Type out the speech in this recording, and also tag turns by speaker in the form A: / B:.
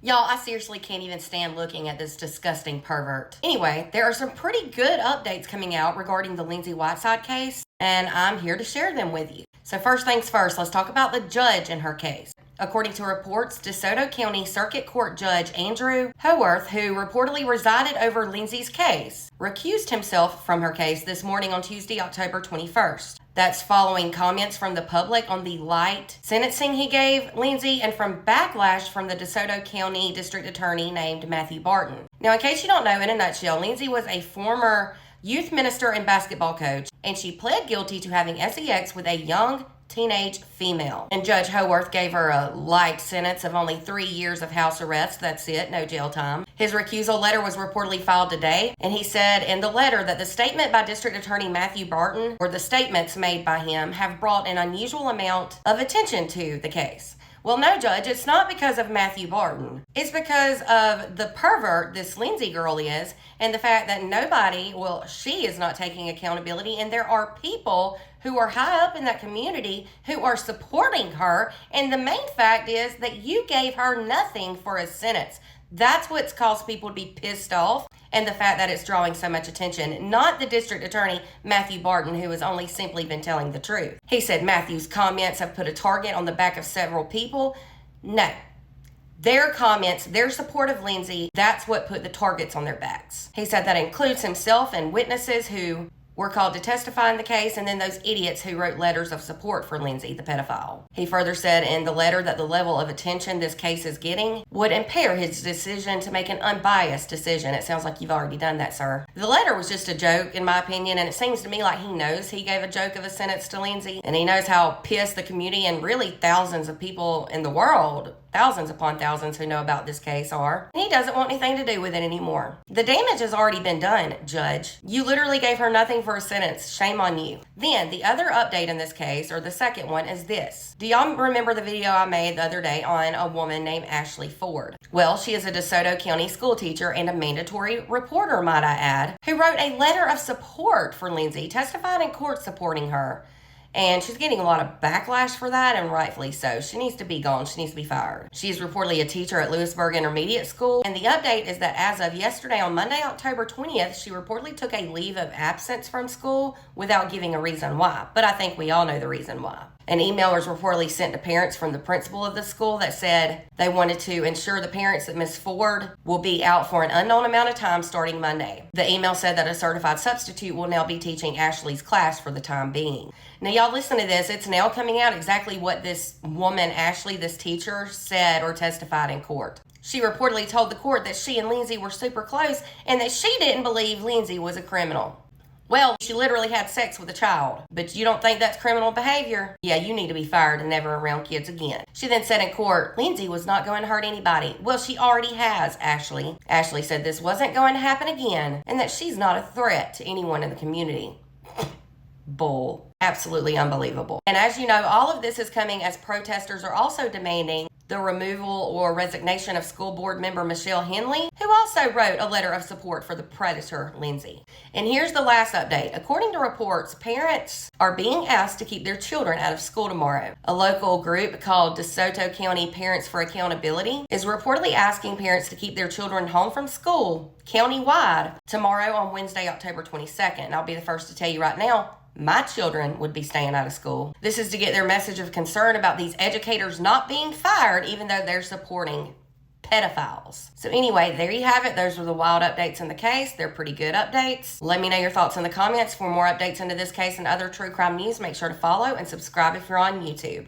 A: Y'all, I seriously can't even stand looking at this disgusting pervert. Anyway, there are some pretty good updates coming out regarding the Lindsey Whiteside case, and I'm here to share them with you. So first things first, let's talk about the judge in her case. According to reports, DeSoto County Circuit Court Judge Andrew Haworth, who reportedly resided over Lindsey's case, recused himself from her case this morning on Tuesday, October 21st. That's following comments from the public on the light sentencing he gave Lindsey and from backlash from the DeSoto County District Attorney named Matthew Barton. Now, in case you don't know, in a nutshell, Lindsey was a former youth minister and basketball coach, and she pled guilty to having sex with a young teenage female. And Judge Haworth gave her a light sentence of only 3 years of house arrest. That's it, no jail time. His recusal letter was reportedly filed today, and he said in the letter that the statement by District Attorney Matthew Barton, or the statements made by him, have brought an unusual amount of attention to the case. Well, no, Judge, it's not because of Matthew Barton. It's because of the pervert this Lindsey girl is, and the fact that she is not taking accountability, and there are people who are high up in that community who are supporting her, and the main fact is that you gave her nothing for a sentence. That's what's caused people to be pissed off, and the fact that it's drawing so much attention, not the district attorney, Matthew Barton, who has only simply been telling the truth. He said Matthew's comments have put a target on the back of several people. No. Their comments, their support of Lindsey, that's what put the targets on their backs. He said that includes himself and witnesses who were called to testify in the case, and then those idiots who wrote letters of support for Lindsey, the pedophile. He further said in the letter that the level of attention this case is getting would impair his decision to make an unbiased decision. It sounds like you've already done that, sir. The letter was just a joke, in my opinion, and it seems to me like he knows he gave a joke of a sentence to Lindsey, and he knows how pissed the community and really thousands of people in the world, thousands upon thousands who know about this case are. And he doesn't want anything to do with it anymore. The damage has already been done, Judge. You literally gave her nothing for a sentence. Shame on you. Then, the other update in this case, or the second one, is this. Do y'all remember the video I made the other day on a woman named Ashley Ford? Well, she is a DeSoto County school teacher and a mandatory reporter, might I add, who wrote a letter of support for Lindsey, testified in court supporting her. And she's getting a lot of backlash for that, and rightfully so. She needs to be gone. She needs to be fired. She's reportedly a teacher at Lewisburg Intermediate School. And the update is that as of yesterday, on Monday, October 20th, she reportedly took a leave of absence from school without giving a reason why. But I think we all know the reason why. An email was reportedly sent to parents from the principal of the school that said they wanted to ensure the parents that Miss Ford will be out for an unknown amount of time starting Monday. The email said that a certified substitute will now be teaching Ashley's class for the time being. Now, y'all listen to this. It's now coming out exactly what this woman, Ashley, this teacher, said or testified in court. She reportedly told the court that she and Lindsey were super close and that she didn't believe Lindsey was a criminal. Well, she literally had sex with a child, but you don't think that's criminal behavior? Yeah, you need to be fired and never around kids again. She then said in court, Lindsey was not going to hurt anybody. Well, she already has, Ashley. Ashley said this wasn't going to happen again and that she's not a threat to anyone in the community. Bull. Absolutely unbelievable. And as you know, all of this is coming as protesters are also demanding the removal or resignation of school board member Michelle Henley, who also wrote a letter of support for the predator, Lindsey. And here's the last update. According to reports, parents are being asked to keep their children out of school tomorrow. A local group called DeSoto County Parents for Accountability is reportedly asking parents to keep their children home from school countywide tomorrow on Wednesday, October 22nd. And I'll be the first to tell you right now, my children would be staying out of school. This is to get their message of concern about these educators not being fired, even though they're supporting pedophiles. So anyway, there you have it. Those are the wild updates in the case. They're pretty good updates. Let me know your thoughts in the comments. For more updates into this case and other true crime news, make sure to follow and subscribe if you're on YouTube.